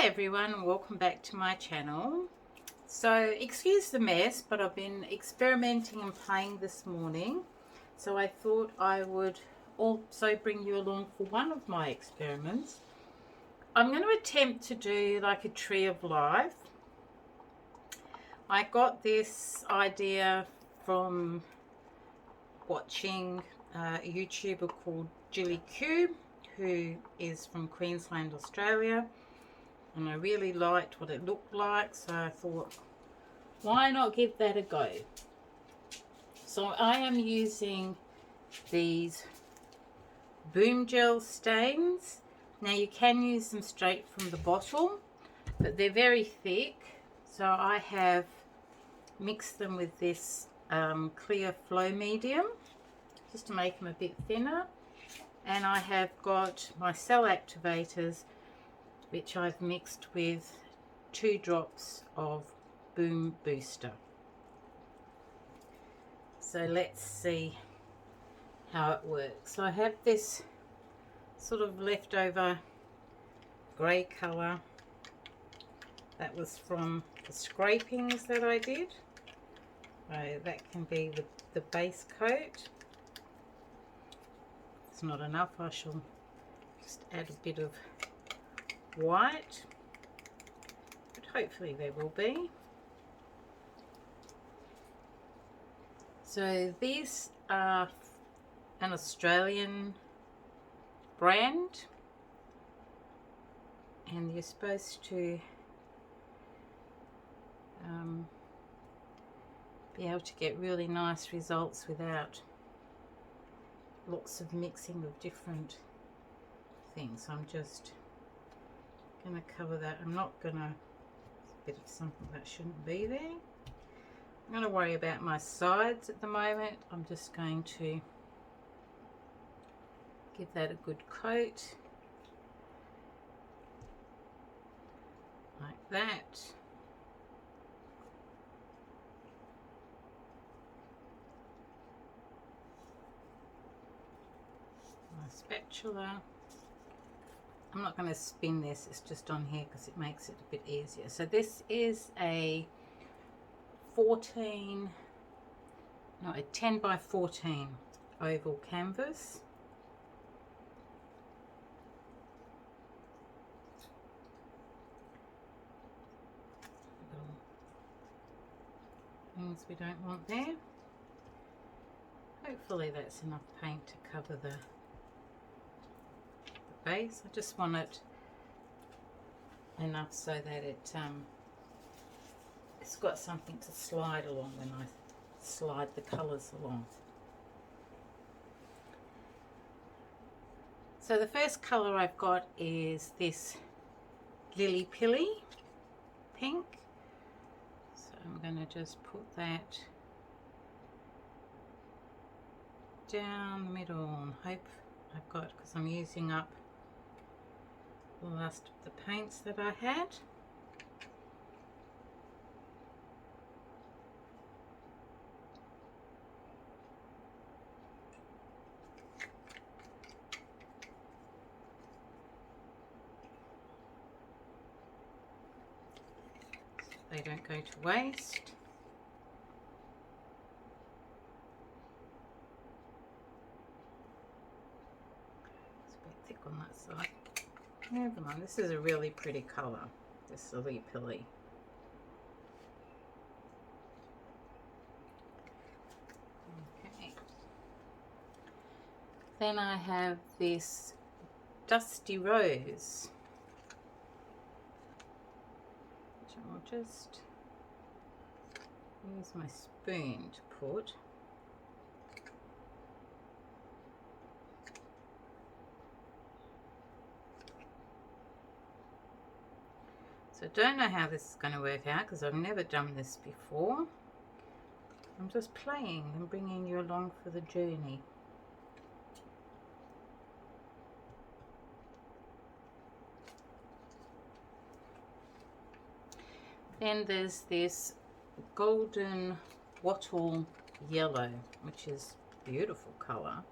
Hi everyone, and welcome back to my channel. So excuse the mess, but I've been experimenting and playing this morning, so I thought I would also bring you along for one of my experiments. I'm going to attempt to do like a tree of life. I got this idea from watching a YouTuber called Jilly Q, who is from Queensland, Australia. And I really liked what it looked like, so I thought, why not give that a go? So I am using these Boom Gel stains. Now you can use them straight from the bottle, but they're very thick, so I have mixed them with this clear flow medium just to make them a bit thinner. And I have got my cell activators, which I've mixed with 2 drops of Boom Booster. So let's see how it works. So I have this sort of leftover grey colour that was from the scrapings that I did. So that can be the base coat. If it's not enough, I shall just add a bit of white, but hopefully there will be. So these are an Australian brand, and you're supposed to be able to get really nice results without lots of mixing of different things. So I'm just going to cover that. I'm not going to, a bit of something that shouldn't be there. I'm going to worry about my sides at the moment. I'm just going to give that a good coat like that. My spatula. I'm not going to spin this, it's just on here because it makes it a bit easier. So this is a 10 by 14 oval canvas. Things we don't want there. Hopefully that's enough paint to cover the base. I just want it enough so that it's got something to slide along when I slide the colours along. So the first colour I've got is this Lily Pilly pink. So I'm going to just put that down the middle and hope I've got, because I'm using up the last of the paints that I had. So they don't go to waste. It's a bit thick on that side. Never mind, this is a really pretty colour, this Lily Pilly. Okay. Then I have this Dusty Rose, which I'll just use my spoon to put. So I don't know how this is going to work out because I've never done this before. I'm just playing and bringing you along for the journey. Then there's this golden wattle yellow, which is a beautiful colour.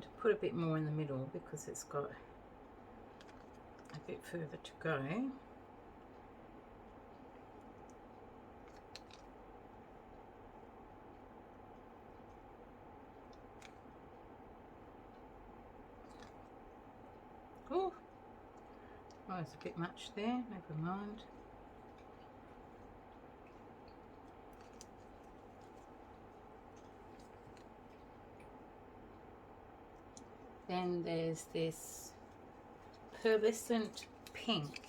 to put a bit more in the middle because it's got a bit further to go. Oh, there's a bit much there, never mind. Then there's this pearlescent pink.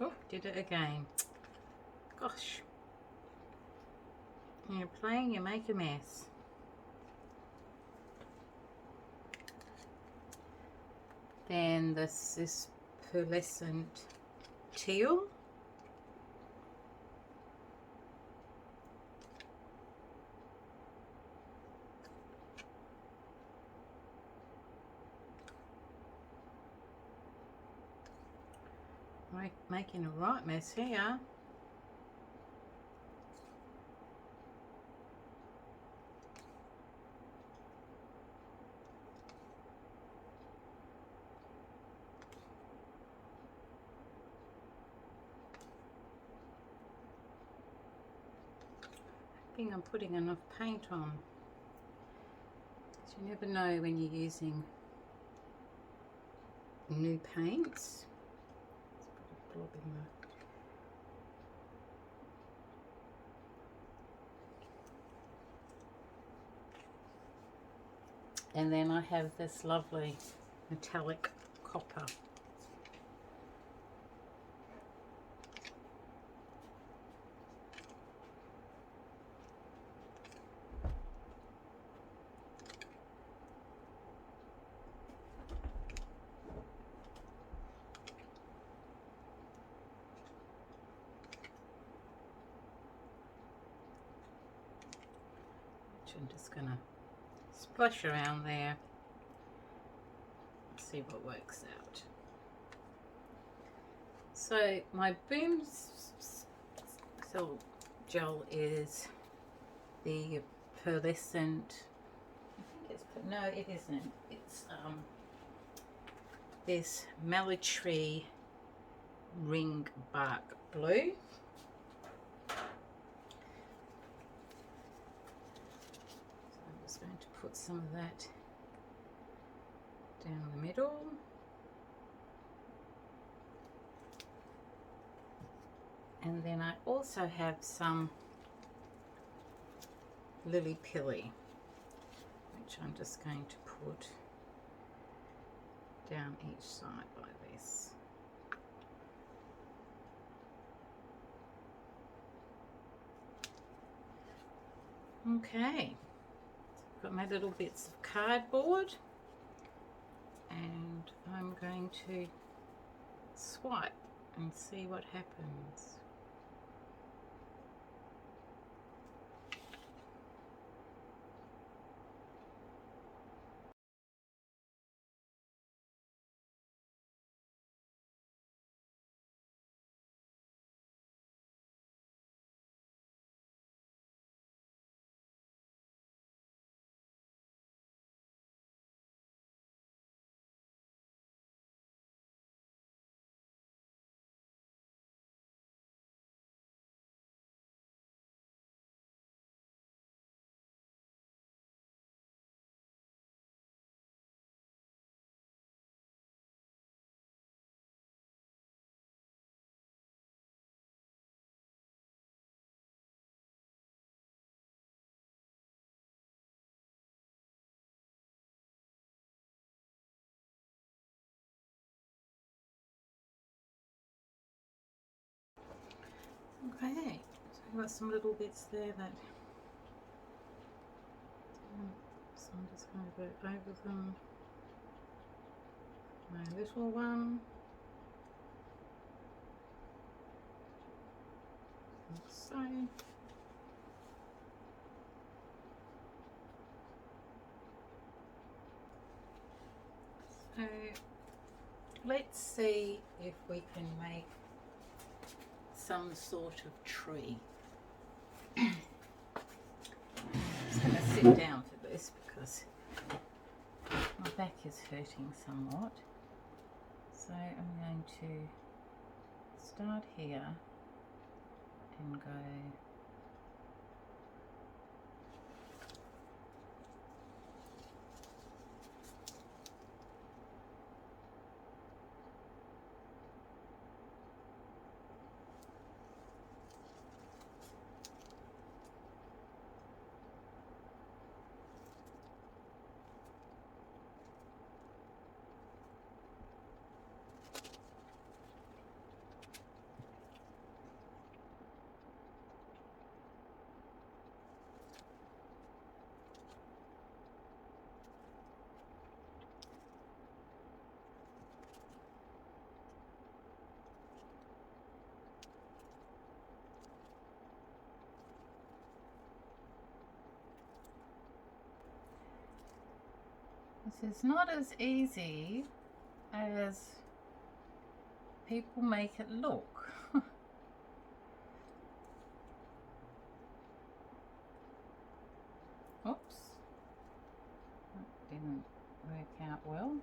Oh, did it again. Gosh. When you're playing, you make a mess. Then this pearlescent teal. Making a right mess here. I think I'm putting enough paint on. So you never know when you're using new paints. Let's put a blob in there. And then I have this lovely metallic copper. Which I'm just gonna splash around there. See what works out. So my boom gel is the pearlescent. I think it's no, it isn't. It's this military ring bark blue. So I'm just going to put some of that down the middle. And then I also have some Lily Pilly, which I'm just going to put down each side like this. Okay, got my little bits of cardboard, and I'm going to swipe and see what happens. Okay, so I've got some little bits there that, so I'm just going to go over them. My little one, like so. Let's see if we can make some sort of tree. I'm just going to sit down for this because my back is hurting somewhat. So I'm going to start here and go This is not as easy as people make it look. Oops, that didn't work out well.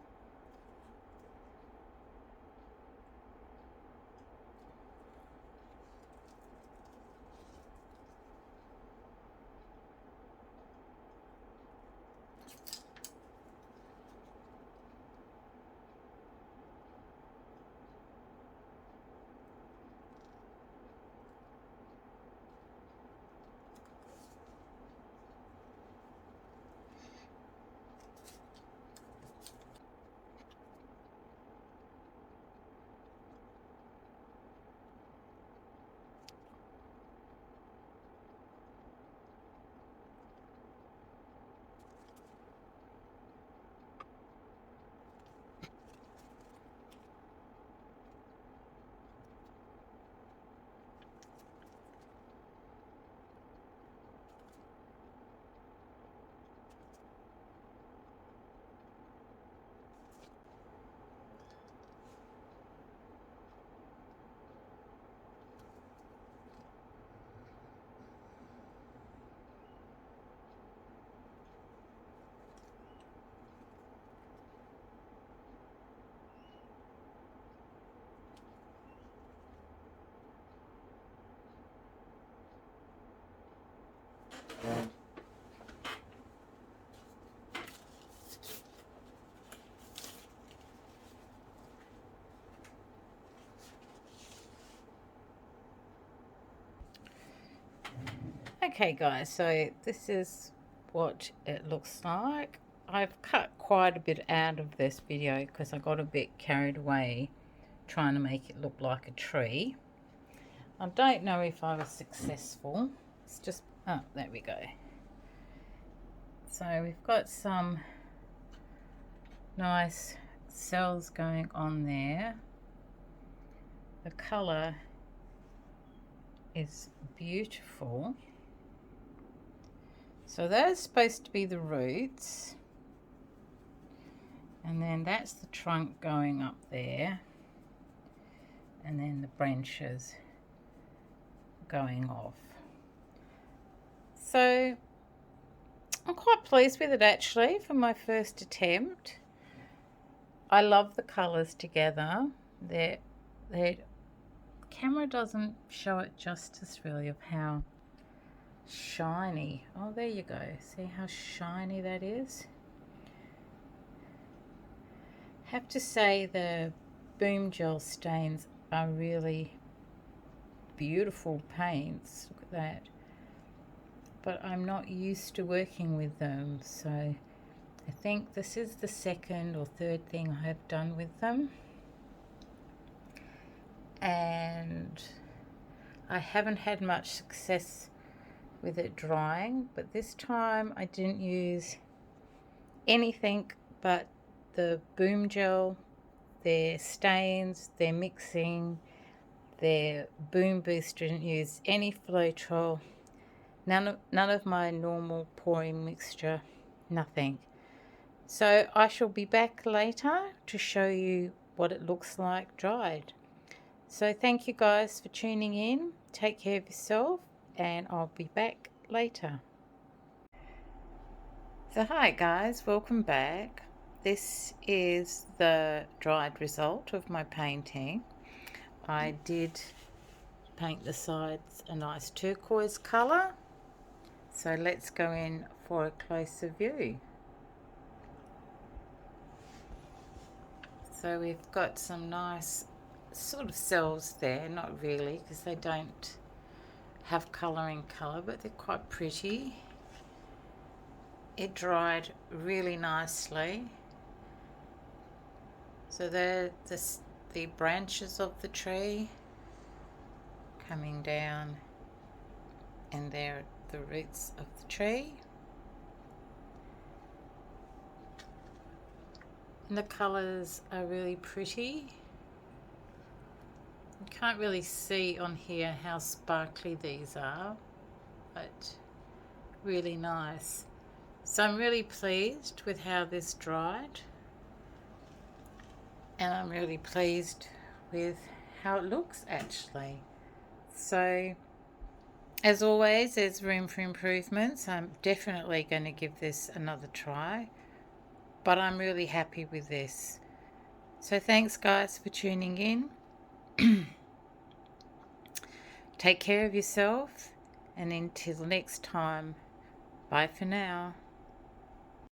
Okay guys, so this is what it looks like. I've cut quite a bit out of this video because I got a bit carried away trying to make it look like a tree. I don't know if I was successful. It's just, oh, there we go. So we've got some nice cells going on there. The colour is beautiful. So that's supposed to be the roots, and then that's the trunk going up there, and then the branches going off. So I'm quite pleased with it actually for my first attempt. I love the colours together. The camera doesn't show it justice really of how shiny. Oh, there you go. See how shiny that is? Have to say the Boom Gel stains are really beautiful paints. Look at that. But I'm not used to working with them, so I think this is the second or third thing I have done with them. And I haven't had much success with it drying, but this time I didn't use anything but the Boom Gel, their stains, their mixing, their Boom Booster. Didn't use any Floetrol, none of my normal pouring mixture, nothing. So I shall be back later to show you what it looks like dried. So thank you guys for tuning in. Take care of yourself, and I'll be back later. So hi guys, welcome back. This is the dried result of my painting. I did paint the sides a nice turquoise colour. So let's go in for a closer view. So we've got some nice sort of cells there, not really because they don't have colour in colour, but they're quite pretty. It dried really nicely. So they're the branches of the tree coming down, and they're the roots of the tree. And the colours are really pretty. You can't really see on here how sparkly these are, but really nice. So I'm really pleased with how this dried, and I'm really pleased with how it looks actually. So as always, there's room for improvements. I'm definitely going to give this another try, but I'm really happy with this. So thanks guys for tuning in. Take care of yourself, and until next time, bye for now.